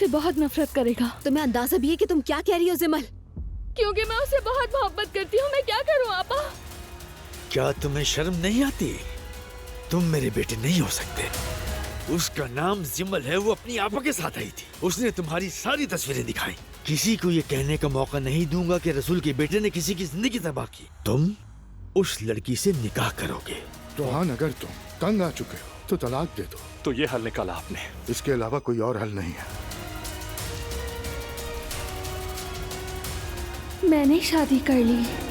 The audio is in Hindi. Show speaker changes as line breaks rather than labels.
मुझसे बहुत नफरत करेगा।
तुम्हें अंदाजा भी है कि तुम क्या कह रही हो जिमल?
क्योंकि मैं उसे बहुत मोहब्बत करती हूँ। मैं क्या करूँ आपा?
क्या तुम्हें शर्म नहीं आती? तुम मेरे बेटे नहीं हो सकते। उसका नाम जिमल है, वो अपनी आपा के साथ आई थी। उसने तुम्हारी सारी तस्वीरें दिखाई। किसी को ये कहने का मौका नहीं दूंगा कि रसूल के बेटे ने किसी की जिंदगी तबाह की। तुम उस लड़की से निकाह करोगे।
तो हाँ, अगर तुम तंग आ चुके हो तो तलाक दे दो।
तो ये हल निकाला आपने?
इसके अलावा कोई और हल नहीं है।
मैंने शादी कर ली।